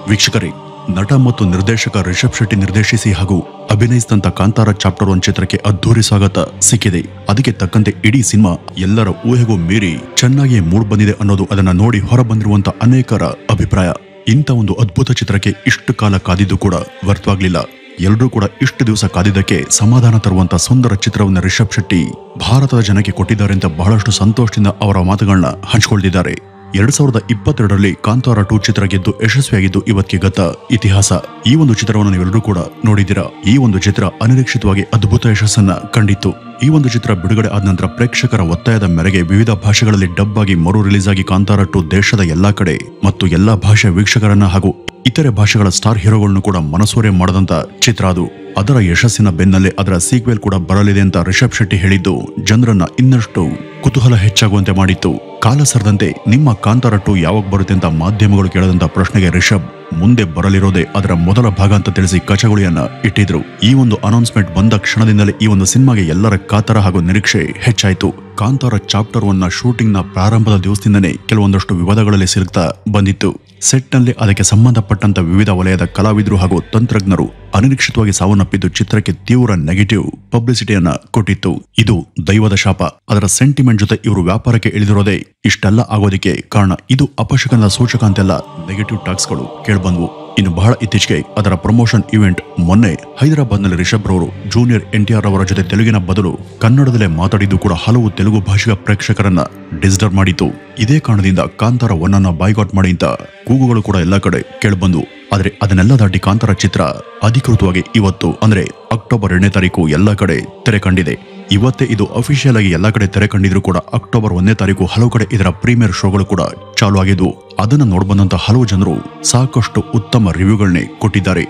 ವೀಕ್ಷಕರೇ, ನಟ ಮತ್ತು ನಿರ್ದೇಶಕ ರಿಷಬ್ ಶೆಟ್ಟಿ ನಿರ್ದೇಶಿಸಿ ಹಾಗೂ ಅಭಿನಯಿಸಿದಂತ ಕಾಂತಾರ ಚಾಪ್ಟರ್ 1 ಚಿತ್ರಕ್ಕೆ ಅದ್ಧೂರಿ ಸ್ವಾಗತ ಸಿಕ್ಕಿದೆ. ಅದಕ್ಕೆ ತಕ್ಕಂತೆ ಇಡೀ ಸಿನಿಮಾ ಎಲ್ಲರ ಊಹೆಗೂ ಮೀರಿ ಚೆನ್ನಾಗಿ ಮೂಡ್ ಬಂದಿದೆ ಅನ್ನೋದು ಅದನ್ನ ನೋಡಿ ಹೊರಬಂದಿರುವಂತ ಅನೇಕರ ಅಭಿಪ್ರಾಯ. ಇಂಥ ಒಂದು ಅದ್ಭುತ ಚಿತ್ರಕ್ಕೆ ಇಷ್ಟು ಕಾಲ ಕಾದಿದ್ದು ಕೂಡ ವ್ಯರ್ಥವಾಗ್ಲಿಲ್ಲ. ಎಲ್ಲರೂ ಕೂಡ ಇಷ್ಟು ದಿವಸ ಕಾದಿದ್ದಕ್ಕೆ ಸಮಾಧಾನ ತರುವಂತ ಸುಂದರ ಚಿತ್ರವನ್ನು ರಿಷಬ್ ಶೆಟ್ಟಿ ಭಾರತದ ಜನಕ್ಕೆ ಕೊಟ್ಟಿದ್ದಾರೆ ಅಂತ ಬಹಳಷ್ಟು ಸಂತೋಷದಿಂದ ಅವರ ಮಾತುಗಳನ್ನ ಹಂಚಿಕೊಳ್ತಿದ್ದಾರೆ. 2022ರಲ್ಲಿ ಕಾಂತಾರ 2 ಚಿತ್ರ ಗೆದ್ದು ಯಶಸ್ವಿಯಾಗಿದ್ದು ಇವತ್ತಿಗೆ ಗತ ಇತಿಹಾಸ. ಈ ಒಂದು ಚಿತ್ರವನ್ನು ನೀವೆಲ್ಲರೂ ಕೂಡ ನೋಡಿದ್ದೀರಾ. ಈ ಒಂದು ಚಿತ್ರ ಅನಿರೀಕ್ಷಿತವಾಗಿ ಅದ್ಭುತ ಯಶಸ್ಸನ್ನ ಕಂಡಿತ್ತು. ಈ ಒಂದು ಚಿತ್ರ ಬಿಡುಗಡೆ ಆದ ನಂತರ ಪ್ರೇಕ್ಷಕರ ಒತ್ತಾಯದ ಮೇರೆಗೆ ವಿವಿಧ ಭಾಷೆಗಳಲ್ಲಿ ಡಬ್ ಆಗಿ ಮರು ರಿಲೀಸ್ ಆಗಿ ಕಾಂತಾರ 2 ದೇಶದ ಎಲ್ಲಾ ಕಡೆ ಮತ್ತು ಎಲ್ಲಾ ಭಾಷೆಯ ವೀಕ್ಷಕರನ್ನ ಹಾಗೂ ಇತರೆ ಭಾಷೆಗಳ ಸ್ಟಾರ್ ಹೀರೋಗಳನ್ನು ಕೂಡ ಮನಸೂರೆ ಮಾಡದಂತ ಚಿತ್ರ ಅದು. ಅದರ ಯಶಸ್ಸಿನ ಬೆನ್ನಲ್ಲೇ ಅದರ ಸೀಕ್ವೆಲ್ ಕೂಡ ಬರಲಿದೆ ಅಂತ ರಿಷಬ್ ಶೆಟ್ಟಿ ಹೇಳಿದ್ದು ಜನರನ್ನ ಇನ್ನಷ್ಟು ಕುತೂಹಲ ಹೆಚ್ಚಾಗುವಂತೆ ಮಾಡಿತ್ತು. ಕಾಲ ಸರದಂತೆ ನಿಮ್ಮ ಕಾಂತಾರ 2 ಯಾವಾಗ ಬರುತ್ತೆ ಅಂತ ಮಾಧ್ಯಮಗಳು ಕೇಳದಂತ ಪ್ರಶ್ನೆಗೆ ರಿಷಬ್ ಮುಂದೆ ಬರಲಿರೋದೇ ಅದರ ಮೊದಲ ಭಾಗ ಅಂತ ತಿಳಿಸಿ ಕಚಗುಳಿಯನ್ನ ಇಟ್ಟಿದ್ರು. ಈ ಒಂದು ಅನೌನ್ಸ್ಮೆಂಟ್ ಬಂದ ಕ್ಷಣದಿಂದಲೇ ಈ ಒಂದು ಸಿನಿಮಾಗೆ ಎಲ್ಲರ ಕಾತರ ಹಾಗೂ ನಿರೀಕ್ಷೆ ಹೆಚ್ಚಾಯಿತು. ಕಾಂತಾರ ಚಾಪ್ಟರ್ 1ನ ಶೂಟಿಂಗ್ ನ ಪ್ರಾರಂಭದ ದಿವಸದಿಂದನೇ ಕೆಲವೊಂದಷ್ಟು ವಿವಾದಗಳಲ್ಲಿ ಸಿಲುಕ್ತಾ ಬಂದಿತ್ತು. ಸೆಟ್ ನಲ್ಲಿ ಅದಕ್ಕೆ ಸಂಬಂಧಪಟ್ಟಂತ ವಿವಿಧ ವಲಯದ ಕಲಾವಿದರು ಹಾಗೂ ತಂತ್ರಜ್ಞರು ಅನಿರೀಕ್ಷಿತವಾಗಿ ಸಾವನ್ನಪ್ಪಿದ್ದು ಚಿತ್ರಕ್ಕೆ ತೀವ್ರ ನೆಗೆಟಿವ್ ಪಬ್ಲಿಸಿಟಿಯನ್ನ ಕೊಟ್ಟಿತ್ತು. ಇದು ದೈವದ ಶಾಪ. ಅದರ ಸೆಂಟಿಮೆಂಟ್ ಜೊತೆ ಇವರು ವ್ಯಾಪಾರಕ್ಕೆ ಇಳಿದಿರೋದೇ ಇಷ್ಟೆಲ್ಲ ಆಗೋದಿಕ್ಕೆ ಕಾರಣ. ಇದು ಅಪಶಕನದ ಸೂಚಕ ಅಂತೆಲ್ಲ ನೆಗೆಟಿವ್ ಟಾಕ್ಸ್ಗಳು ಕೇಳ್ಬಂದ್ವು. ಇನ್ನು ಬಹಳ ಇತ್ತೀಚೆಗೆ ಅದರ ಪ್ರಮೋಷನ್ ಇವೆಂಟ್ ಮೊನ್ನೆ ಹೈದರಾಬಾದ್ ನಲ್ಲಿ ರಿಷಬ್ ರವರು ಜೂನಿಯರ್ NTR ಅವರ ಜೊತೆ ತೆಲುಗಿನ ಬದಲು ಕನ್ನಡದಲ್ಲೇ ಮಾತಾಡಿದ್ದು ಕೂಡ ಹಲವು ತೆಲುಗು ಭಾಷೆಯ ಪ್ರೇಕ್ಷಕರನ್ನ ಡಿಸ್ಟರ್ಬ್ ಮಾಡಿತ್ತು. ಇದೇ ಕಾರಣದಿಂದ ಕಾಂತಾರ 1 ಅನ್ನ ಬಾಯ್ಕಾಟ್ ಮಾಡಿ ಅಂತ ಕೂಗುಗಳು ಕೂಡ ಎಲ್ಲಾ ಕಡೆ ಕೇಳ್ಬಂದ್ವು. ಆದ್ರೆ ಅದನ್ನೆಲ್ಲ ದಾಟಿ ಕಾಂತಾರ ಚಿತ್ರ ಅಧಿಕೃತವಾಗಿ ಇವತ್ತು ಅಂದ್ರೆ ಅಕ್ಟೋಬರ್ 2ನೇ ತಾರೀಕು ಎಲ್ಲಾ ಕಡೆ ತೆರೆ ಕಂಡಿದೆ. ಇವತ್ತೇ ಇದು ಅಫಿಷಿಯಲ್ ಆಗಿ ಎಲ್ಲಾ ಕಡೆ ತೆರೆ ಕಂಡಿದ್ರು ಕೂಡ ಅಕ್ಟೋಬರ್ 1ನೇ ತಾರೀಕು ಹಲವು ಕಡೆ ಇದರ ಪ್ರೀಮಿಯರ್ ಶೋಗಳು ಕೂಡ ಚಾಲು ಆಗಿದ್ವು. ಅದನ್ನ ನೋಡ್ಬಂದಂತ ಹಲವು ಜನರು ಸಾಕಷ್ಟು ಉತ್ತಮ ರಿವ್ಯೂಗಳನ್ನೇ ಕೊಟ್ಟಿದ್ದಾರೆ.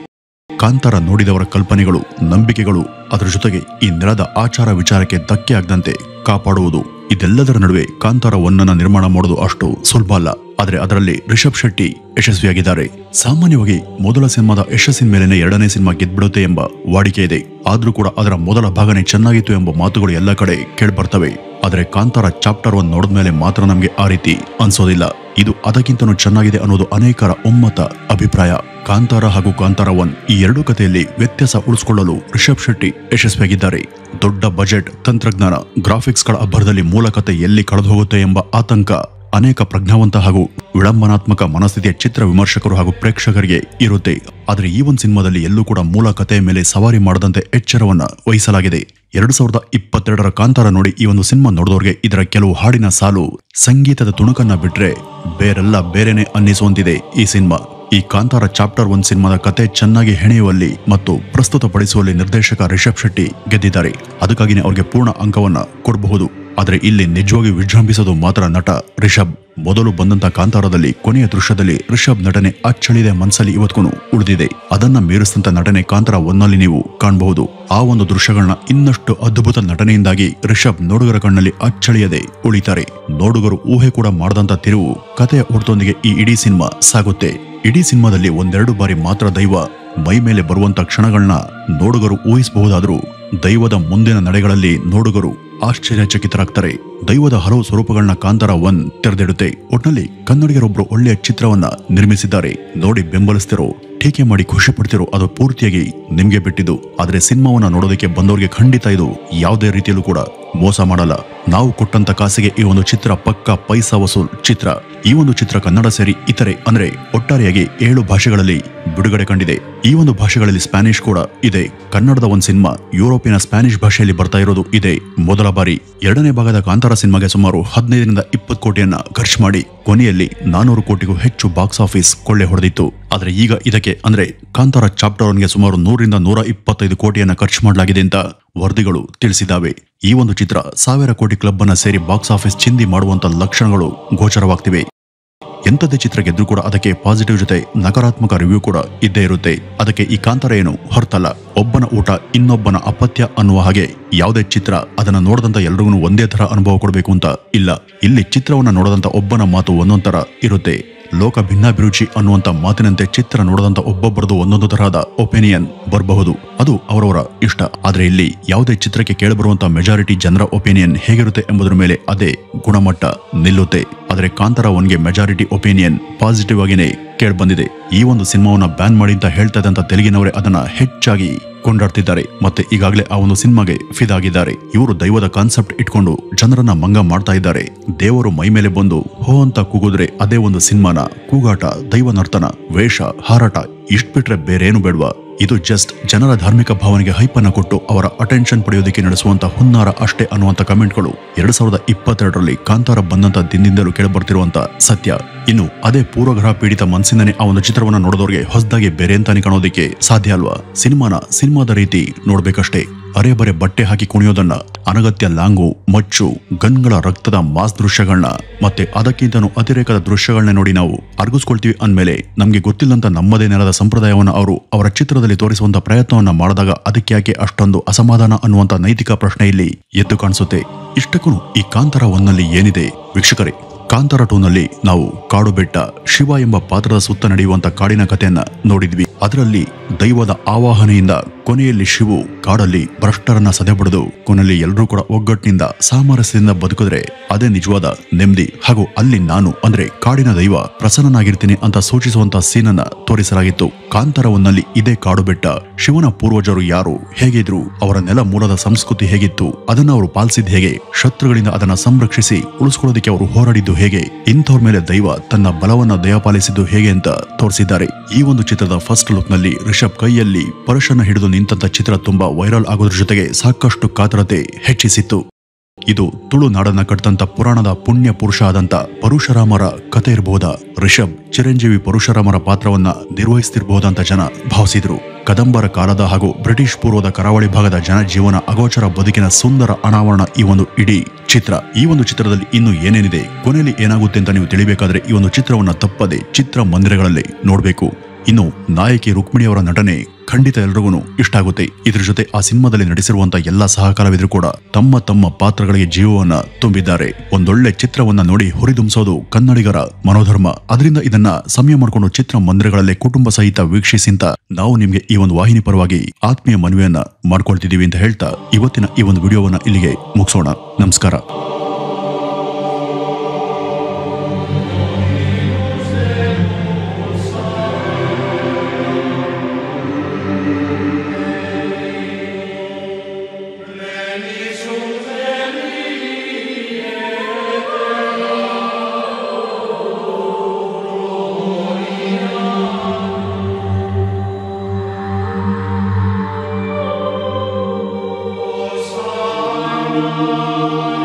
ಕಾಂತಾರ ನೋಡಿದವರ ಕಲ್ಪನೆಗಳು, ನಂಬಿಕೆಗಳು, ಅದರ ಜೊತೆಗೆ ಈ ನೆಲದ ಆಚಾರ ವಿಚಾರಕ್ಕೆ ಧಕ್ಕೆ ಆಗದಂತೆ ಕಾಪಾಡುವುದು, ಇದೆಲ್ಲದರ ನಡುವೆ ಕಾಂತಾರ 1 ಅನ್ನ ನಿರ್ಮಾಣ ಮಾಡೋದು ಅಷ್ಟು ಸುಲಭ ಅಲ್ಲ. ಆದ್ರೆ ಅದರಲ್ಲಿ ರಿಷಬ್ ಶೆಟ್ಟಿ ಯಶಸ್ವಿಯಾಗಿದ್ದಾರೆ. ಸಾಮಾನ್ಯವಾಗಿ ಮೊದಲ ಸಿನಿಮಾದ ಯಶಸ್ಸಿನ ಮೇಲೆನೆ ಎರಡನೇ ಸಿನಿಮಾ ಗೆದ್ಬಿಡುತ್ತೆ ಎಂಬ ವಾಡಿಕೆ ಇದೆ. ಆದ್ರೂ ಕೂಡ ಅದರ ಮೊದಲ ಭಾಗನೇ ಚೆನ್ನಾಗಿತ್ತು ಎಂಬ ಮಾತುಗಳು ಎಲ್ಲ ಕಡೆ ಕೇಳ್ಬರ್ತವೆ. ಆದ್ರೆ ಕಾಂತಾರ ಚಾಪ್ಟರ್ 1 ನೋಡಿದ್ಮೇಲೆ ಮಾತ್ರ ನಮ್ಗೆ ಆ ರೀತಿ ಅನ್ಸೋದಿಲ್ಲ. ಇದು ಅದಕ್ಕಿಂತನೂ ಚೆನ್ನಾಗಿದೆ ಅನ್ನೋದು ಅನೇಕರ ಒಮ್ಮತ ಅಭಿಪ್ರಾಯ. ಕಾಂತಾರ ಹಾಗೂ ಕಾಂತಾರ 1 ಈ ಎರಡೂ ಕಥೆಯಲ್ಲಿ ವ್ಯತ್ಯಾಸ ಉಳಿಸಿಕೊಳ್ಳಲು ರಿಷಬ್ ಶೆಟ್ಟಿ ಯಶಸ್ವಿಯಾಗಿದ್ದಾರೆ. ದೊಡ್ಡ ಬಜೆಟ್, ತಂತ್ರಜ್ಞಾನ, ಗ್ರಾಫಿಕ್ಸ್ಗಳ ಅಬ್ಬರದಲ್ಲಿ ಮೂಲ ಕಥೆ ಎಲ್ಲಿ ಕಳೆದು ಹೋಗುತ್ತೆ ಎಂಬ ಆತಂಕ ಅನೇಕ ಪ್ರಜ್ಞಾವಂತ ಹಾಗೂ ವಿಡಂಬನಾತ್ಮಕ ಮನಸ್ಥಿತಿಯ ಚಿತ್ರ ವಿಮರ್ಶಕರು ಹಾಗೂ ಪ್ರೇಕ್ಷಕರಿಗೆ ಇರುತ್ತೆ. ಆದ್ರೆ ಈ ಒಂದು ಸಿನಿಮಾದಲ್ಲಿ ಎಲ್ಲೂ ಕೂಡ ಮೂಲ ಕಥೆಯ ಮೇಲೆ ಸವಾರಿ ಮಾಡದಂತೆ ಎಚ್ಚರವನ್ನ ವಹಿಸಲಾಗಿದೆ. 2022ರ ಕಾಂತಾರ ನೋಡಿ ಈ ಒಂದು ಸಿನಿಮಾ ನೋಡಿದವ್ರಿಗೆ ಇದರ ಕೆಲವು ಹಾಡಿನ ಸಾಲು, ಸಂಗೀತದ ತುಣುಕನ್ನ ಬಿಟ್ರೆ ಬೇರೆಲ್ಲ ಬೇರೆನೆ ಅನ್ನಿಸುವಂತಿದೆ ಈ ಸಿನಿಮಾ. ಈ ಕಾಂತಾರ ಚಾಪ್ಟರ್ 1 ಸಿನಿಮಾದ ಕತೆ ಚೆನ್ನಾಗಿ ಹೆಣೆಯುವಲ್ಲಿ ಮತ್ತು ಪ್ರಸ್ತುತಪಡಿಸುವಲ್ಲಿ ನಿರ್ದೇಶಕ ರಿಷಬ್ ಶೆಟ್ಟಿ ಗೆದ್ದಿದ್ದಾರೆ. ಅದಕ್ಕಾಗಿನೇ ಅವ್ರಿಗೆ ಪೂರ್ಣ ಅಂಕವನ್ನ ಕೊಡಬಹುದು. ಆದ್ರೆ ಇಲ್ಲಿ ನಿಜವಾಗಿ ವಿಜೃಂಭಿಸೋದು ಮಾತ್ರ ನಟ ರಿಷಬ್. ಮೊದಲು ಬಂದಂತ ಕಾಂತಾರದಲ್ಲಿ ಕೊನೆಯ ದೃಶ್ಯದಲ್ಲಿ ರಿಷಬ್ ನಟನೆ ಅಚ್ಚಳಿದ ಮನಸ್ಸಲ್ಲಿ ಇವತ್ಗೂ ಉಳಿದಿದೆ. ಅದನ್ನ ಮೀರಿಸಿದಂತ ನಟನೆ ಕಾಂತಾರ 1ನಲ್ಲಿ ನೀವು ಕಾಣಬಹುದು. ಆ ಒಂದು ದೃಶ್ಯಗಳನ್ನ ಇನ್ನಷ್ಟು ಅದ್ಭುತ ನಟನೆಯಿಂದಾಗಿ ರಿಷಬ್ ನೋಡುಗರ ಕಣ್ಣಲ್ಲಿ ಅಚ್ಚಳಿಯದೆ ಉಳಿತಾರೆ. ನೋಡುಗರು ಊಹೆ ಕೂಡ ಮಾಡದಂತ ತಿರುವು ಕಥೆಯ ಒಡ್ತೊಂದಿಗೆ ಈ ಇಡೀ ಸಿನಿಮಾ ಸಾಗುತ್ತೆ. ಇಡೀ ಸಿನಿಮಾದಲ್ಲಿ ಒಂದೆರಡು ಬಾರಿ ಮಾತ್ರ ದೈವ ಮೈ ಮೇಲೆ ಬರುವಂತ ಕ್ಷಣಗಳನ್ನ ನೋಡುಗರು ಊಹಿಸಬಹುದಾದ್ರೂ ದೈವದ ಮುಂದಿನ ನಡೆಗಳಲ್ಲಿ ನೋಡುಗರು ಆಶ್ಚರ್ಯಚಕಿತರಾಗ್ತಾರೆ. ದೈವದ ಹಲವು ಸ್ವರೂಪಗಳನ್ನ ಕಾಂತಾರ 1 ತೆರೆದಿಡುತ್ತೆ. ಒಟ್ನಲ್ಲಿ ಕನ್ನಡಿಗರೊಬ್ರು ಒಳ್ಳೆಯ ಚಿತ್ರವನ್ನ ನಿರ್ಮಿಸಿದ್ದಾರೆ. ನೋಡಿ ಬೆಂಬಲಿಸ್ತಿರೋ, ಟೀಕೆ ಮಾಡಿ ಖುಷಿ ಪಡ್ತಿರೋ ಅದು ಪೂರ್ತಿಯಾಗಿ ನಿಮ್ಗೆ ಬಿಟ್ಟಿದ್ದು. ಆದ್ರೆ ಸಿನಿಮಾವನ್ನ ನೋಡೋದಕ್ಕೆ ಬಂದವರಿಗೆ ಖಂಡಿತ ಇದು ಯಾವುದೇ ರೀತಿಯಲ್ಲೂ ಕೂಡ ಮೋಸ ಮಾಡಲ್ಲ. ನಾವು ಕೊಟ್ಟಂತ ಕಾಸಿಗೆ ಈ ಒಂದು ಚಿತ್ರ ಪಕ್ಕಾ ಪೈಸಾ ವಸೂಲ್ ಚಿತ್ರ. ಈ ಒಂದು ಚಿತ್ರ ಕನ್ನಡ ಸೇರಿ ಇತರೆ ಅಂದ್ರೆ ಒಟ್ಟಾರೆಯಾಗಿ 7 ಭಾಷೆಗಳಲ್ಲಿ ಬಿಡುಗಡೆ ಕಂಡಿದೆ. ಈ ಒಂದು ಭಾಷೆಗಳಲ್ಲಿ ಸ್ಪ್ಯಾನಿಷ್ ಕೂಡ ಇದೆ. ಕನ್ನಡದ ಒಂದು ಸಿನಿಮಾ ಯುರೋಪಿನ ಸ್ಪ್ಯಾನಿಷ್ ಭಾಷೆಯಲ್ಲಿ ಬರ್ತಾ ಇರೋದು ಇದೆ ಮೊದಲ ಬಾರಿ. ಎರಡನೇ ಭಾಗದ ಕಾಂತಾರ ಸಿನಿಮಾಗೆ ಸುಮಾರು 15ರಿಂದ 20 ಕೋಟಿಯನ್ನ ಖರ್ಚು ಮಾಡಿ ಕೊನೆಯಲ್ಲಿ 400 ಕೋಟಿಗೂ ಹೆಚ್ಚು ಬಾಕ್ಸ್ ಆಫೀಸ್ ಕೊಳ್ಳೆ ಹೊಡೆದಿತ್ತು. ಆದ್ರೆ ಈಗ ಇದಕ್ಕೆ ಅಂದ್ರೆ ಕಾಂತಾರ ಚಾಪ್ಟರ್ 1ಗೆ ಸುಮಾರು 100ರಿಂದ 125 ಕೋಟಿಯನ್ನ ಖರ್ಚು ಮಾಡಲಾಗಿದೆ ಅಂತ ವರದಿಗಳು ತಿಳಿಸಿದ್ದಾವೆ. ಈ ಒಂದು ಚಿತ್ರ 1000 ಕೋಟಿ ಕ್ಲಬ್ ಅನ್ನ ಸೇರಿ ಬಾಕ್ಸ್ ಆಫೀಸ್ ಚಿಂದಿ ಮಾಡುವಂತ ಲಕ್ಷಣಗಳು ಗೋಚರವಾಗ್ತಿವೆ. ಎಂಥದೇ ಚಿತ್ರ ಗೆದ್ರೂ ಕೂಡ ಅದಕ್ಕೆ ಪಾಸಿಟಿವ್ ಜೊತೆ ನಕಾರಾತ್ಮಕ ರಿವ್ಯೂ ಕೂಡ ಇದ್ದೇ ಇರುತ್ತೆ. ಅದಕ್ಕೆ ಈ ಕಾಂತಾರ ಏನು ಹೊರತಲ್ಲ. ಒಬ್ಬನ ಊಟ ಇನ್ನೊಬ್ಬನ ಅಪತ್ಯ ಅನ್ನುವ ಹಾಗೆ ಯಾವುದೇ ಚಿತ್ರ ಅದನ್ನ ನೋಡದಂತ ಎಲ್ರಿಗೂ ಒಂದೇ ತರ ಅನುಭವ ಕೊಡಬೇಕು ಅಂತ ಇಲ್ಲ. ಇಲ್ಲಿ ಚಿತ್ರವನ್ನ ನೋಡದಂತ ಒಬ್ಬನ ಮಾತು ಒಂದೊಂದ್ ತರ ಇರುತ್ತೆ. ಲೋಕ ಭಿನ್ನಾಭಿರುಚಿ ಅನ್ನುವಂತ ಮಾತಿನಂತೆ ಚಿತ್ರ ನೋಡದಂತ ಒಬ್ಬೊಬ್ಬರದು ಒಂದೊಂದು ತರಹದ ಒಪಿನಿಯನ್ ಬರಬಹುದು. ಅದು ಅವರವರ ಇಷ್ಟ. ಆದ್ರೆ ಇಲ್ಲಿ ಯಾವುದೇ ಚಿತ್ರಕ್ಕೆ ಕೇಳಬರುವಂತ ಮೆಜಾರಿಟಿ ಜನರ ಒಪಿನಿಯನ್ ಹೇಗಿರುತ್ತೆ ಎಂಬುದರ ಮೇಲೆ ಅದೇ ಗುಣಮಟ್ಟ ನಿಲ್ಲುತ್ತೆ. ಆದ್ರೆ ಕಾಂತಾರ 1ಗೆ ಮೆಜಾರಿಟಿ ಒಪಿನಿಯನ್ ಪಾಸಿಟಿವ್ ಆಗಿನೇ ಕೇಳ್ಬಂದಿದೆ. ಈ ಒಂದು ಸಿನಿಮಾವನ್ನ ಬ್ಯಾನ್ ಮಾಡಿ ಅಂತ ಹೇಳ್ತಾ ಇದ್ದಂತ ತೆಲುಗಿನವರೇ ಅದನ್ನ ಹೆಚ್ಚಾಗಿ ಕೊಂಡಾಡ್ತಿದ್ದಾರೆ. ಮತ್ತೆ ಈಗಾಗಲೇ ಆ ಒಂದು ಸಿನಿಮಾಗೆ ಫಿದಾಗಿದ್ದಾರೆ. ಇವರು ದೈವದ ಕಾನ್ಸೆಪ್ಟ್ ಇಟ್ಕೊಂಡು ಜನರನ್ನ ಮಂಗ ಮಾಡ್ತಾ ಇದ್ದಾರೆ. ದೇವರು ಮೈ ಮೇಲೆ ಬಂದು ಹೋ ಅಂತ ಕೂಗಿದ್ರೆ ಅದೇ ಒಂದು ಸಿನಿಮಾನ ಕೂಗಾಟ, ದೈವ ನರ್ತನ, ವೇಷ, ಹಾರಾಟ ಇಷ್ಟ್ ಬಿಟ್ರೆ ಬೇರೇನು ಬೇಡ್ವಾ? ಇದು ಜಸ್ಟ್ ಜನರ ಧಾರ್ಮಿಕ ಭಾವನೆಗೆ ಹೈಪನ್ನ ಕೊಟ್ಟು ಅವರ ಅಟೆನ್ಷನ್ ಪಡೆಯೋದಕ್ಕೆ ನಡೆಸುವಂತ ಹುನ್ನಾರ ಅಷ್ಟೇ ಅನ್ನುವಂತ ಕಮೆಂಟ್ಗಳು 2022ರಲ್ಲಿ ಕಾಂತಾರ ಬಂದಂತ ದಿನದಿಂದಲೂ ಕೇಳಬರ್ತಿರುವಂತ ಸತ್ಯ. ಇನ್ನು ಅದೇ ಪೂರ್ವಗ್ರಹ ಪೀಡಿತ ಮನಸ್ಸಿಂದನೇ ಆ ಒಂದು ಚಿತ್ರವನ್ನ ನೋಡಿದವ್ರಿಗೆ ಹೊಸದಾಗಿ ಬೇರೆ ಅಂತಾನೆ ಕಾಣೋದಕ್ಕೆ ಸಾಧ್ಯ ಅಲ್ವಾ? ಸಿನಿಮಾದ ರೀತಿ ನೋಡ್ಬೇಕಷ್ಟೇ. ಅರೆ ಬರೆ ಬಟ್ಟೆ ಹಾಕಿ ಕುಣಿಯೋದನ್ನ, ಅನಗತ್ಯ ಲಾಂಗು, ಮಚ್ಚು, ಗನ್ಗಳ ರಕ್ತದ ಮಾಸ್ ದೃಶ್ಯಗಳನ್ನ ಮತ್ತೆ ಅದಕ್ಕಿಂತನೂ ಅತಿರೇಕದ ದೃಶ್ಯಗಳನ್ನ ನೋಡಿ ನಾವು ಅರ್ಗಿಸ್ಕೊಳ್ತೀವಿ ಅಂದ್ಮೇಲೆ ನಮ್ಗೆ ಗೊತ್ತಿಲ್ಲಂತ ನಮ್ಮದೇ ನೆಲದ ಸಂಪ್ರದಾಯವನ್ನ ಅವರು ಅವರ ಚಿತ್ರದಲ್ಲಿ ತೋರಿಸುವಂತ ಪ್ರಯತ್ನವನ್ನ ಮಾಡಿದಾಗ ಅದಕ್ಕೆ ಯಾಕೆ ಅಷ್ಟೊಂದು ಅಸಮಾಧಾನ ಅನ್ನುವಂತ ನೈತಿಕ ಪ್ರಶ್ನೆ ಇಲ್ಲಿ ಎದ್ದು ಕಾಣಿಸುತ್ತೆ. ಇಷ್ಟಕ್ಕೂ ಈ ಕಾಂತಾರ 1ನಲ್ಲಿ ಏನಿದೆ ವೀಕ್ಷಕರೇ? ಕಾಂತಾರ 2ನಲ್ಲಿ ನಾವು ಕಾಡು ಬೆಟ್ಟ, ಶಿವ ಎಂಬ ಪಾತ್ರದ ಸುತ್ತ ನಡೆಯುವಂತ ಕಾಡಿನ ಕಥೆಯನ್ನ ನೋಡಿದ್ವಿ. ಅದರಲ್ಲಿ ದೈವದ ಆವಾಹನೆಯಿಂದ ಕೊನೆಯಲ್ಲಿ ಶಿವು ಕಾಡಲ್ಲಿ ಭ್ರಷ್ಟರನ್ನ ಸದೆಬಡಿದು ಕೊನೆಯಲ್ಲಿ ಎಲ್ಲರೂ ಕೂಡ ಒಗ್ಗಟ್ಟಿನಿಂದ ಸಾಮರಸ್ಯದಿಂದ ಬದುಕಿದ್ರೆ ಅದೇ ನಿಜವಾದ ನೆಮ್ಮದಿ. ಹಾಗೂ ಅಲ್ಲಿ ನಾನು ಅಂದ್ರೆ ಕಾಡಿನ ದೈವ ಪ್ರಸನ್ನನಾಗಿರ್ತೀನಿ ಅಂತ ಸೂಚಿಸುವಂತ ಸೀನನ್ನ ತೋರಿಸಲಾಗಿತ್ತು. ಕಾಂತಾರ 1ನಲ್ಲಿ ಇದೇ ಕಾಡು ಬೆಟ್ಟ, ಶಿವನ ಪೂರ್ವಜರು ಯಾರು, ಹೇಗಿದ್ರು, ಅವರ ನೆಲ ಮೂಲದ ಸಂಸ್ಕೃತಿ ಹೇಗಿತ್ತು, ಅದನ್ನ ಅವರು ಪಾಲಿಸಿದ್ ಹೇಗೆ, ಶತ್ರುಗಳಿಂದ ಅದನ್ನ ಸಂರಕ್ಷಿಸಿ ಉಳಿಸ್ಕೊಳ್ಳೋದಕ್ಕೆ ಅವರು ಹೋರಾಡಿದ್ದು ಹೇಗೆ, ಇಂಥವ್ರ ಮೇಲೆ ದೈವ ತನ್ನ ಬಲವನ್ನ ದಯಪಾಲಿಸಿದ್ದು ಹೇಗೆ ಅಂತ ತೋರಿಸಿದ್ದಾರೆ. ಈ ಒಂದು ಚಿತ್ರದ ಫಸ್ಟ್ ಲುಕ್ ನಲ್ಲಿ ರಿಷಬ್ ಕೈಯಲ್ಲಿ ಪರಶನ್ನ ಹಿಡಿದು ನಿಂತಂತ ಚಿತ್ರ ತುಂಬಾ ವೈರಲ್ ಆಗೋದ್ರ ಜೊತೆಗೆ ಸಾಕಷ್ಟು ಕಾತರತೆ ಹೆಚ್ಚಿಸಿತ್ತು. ಇದು ತುಳು ನಾಡನ್ನ ಕಟ್ಟಂತ ಪುರಾಣದ ಪುಣ್ಯ ಪುರುಷ ಆದಂತ ಪರಶುರಾಮರ ಕತೆ ಇರಬಹುದಾ? ರಿಷಬ್ ಚಿರಂಜೀವಿ ಪರಶುರಾಮರ ಪಾತ್ರವನ್ನ ನಿರ್ವಹಿಸ್ತಿರಬಹುದಂತ ಜನ ಭಾವಿಸಿದ್ರು. ಕದಂಬರ ಕಾಲದ ಹಾಗೂ ಬ್ರಿಟಿಷ್ ಪೂರ್ವದ ಕರಾವಳಿ ಭಾಗದ ಜನಜೀವನ, ಅಗೋಚರ ಬದುಕಿನ ಸುಂದರ ಅನಾವರಣ ಈ ಒಂದು ಇಡೀ ಚಿತ್ರ. ಈ ಒಂದು ಚಿತ್ರದಲ್ಲಿ ಇನ್ನು ಏನೇನಿದೆ, ಕೊನೆಯಲ್ಲಿ ಏನಾಗುತ್ತೆ ಅಂತ ನೀವು ತಿಳಿಬೇಕಾದ್ರೆ ಈ ಒಂದು ಚಿತ್ರವನ್ನ ತಪ್ಪದೆ ಚಿತ್ರಮಂದಿರಗಳಲ್ಲಿ ನೋಡ್ಬೇಕು. ಇನ್ನು ನಾಯಕಿ ರುಕ್ಮಿಣಿಯವರ ನಟನೆ ಖಂಡಿತ ಎಲ್ರಿಗೂ ಇಷ್ಟ ಆಗುತ್ತೆ. ಇದ್ರ ಜೊತೆ ಆ ಸಿನಿಮಾದಲ್ಲಿ ನಟಿಸಿರುವಂತ ಎಲ್ಲಾ ಸಹಕಲಾವಿದರು ಕೂಡ ತಮ್ಮ ತಮ್ಮ ಪಾತ್ರಗಳಿಗೆ ಜೀವವನ್ನ ತುಂಬಿದ್ದಾರೆ. ಒಂದೊಳ್ಳೆ ಚಿತ್ರವನ್ನ ನೋಡಿ ಹುರಿದುಂಬಿಸೋದು ಕನ್ನಡಿಗರ ಮನೋಧರ್ಮ. ಅದರಿಂದ ಇದನ್ನ ಸಮಯ ಮಾಡಿಕೊಂಡು ಚಿತ್ರಮಂದಿರಗಳಲ್ಲಿ ಕುಟುಂಬ ಸಹಿತ ವೀಕ್ಷಿಸಿಂತ ನಾವು ನಿಮ್ಗೆ ಈ ಒಂದು ವಾಹಿನಿ ಪರವಾಗಿ ಆತ್ಮೀಯ ಮನವಿಯನ್ನ ಮಾಡ್ಕೊಳ್ತಿದೀವಿ ಅಂತ ಹೇಳ್ತಾ ಇವತ್ತಿನ ಈ ಒಂದು ವಿಡಿಯೋವನ್ನ ಇಲ್ಲಿಗೆ ಮುಗಿಸೋಣ. ನಮಸ್ಕಾರ. Oh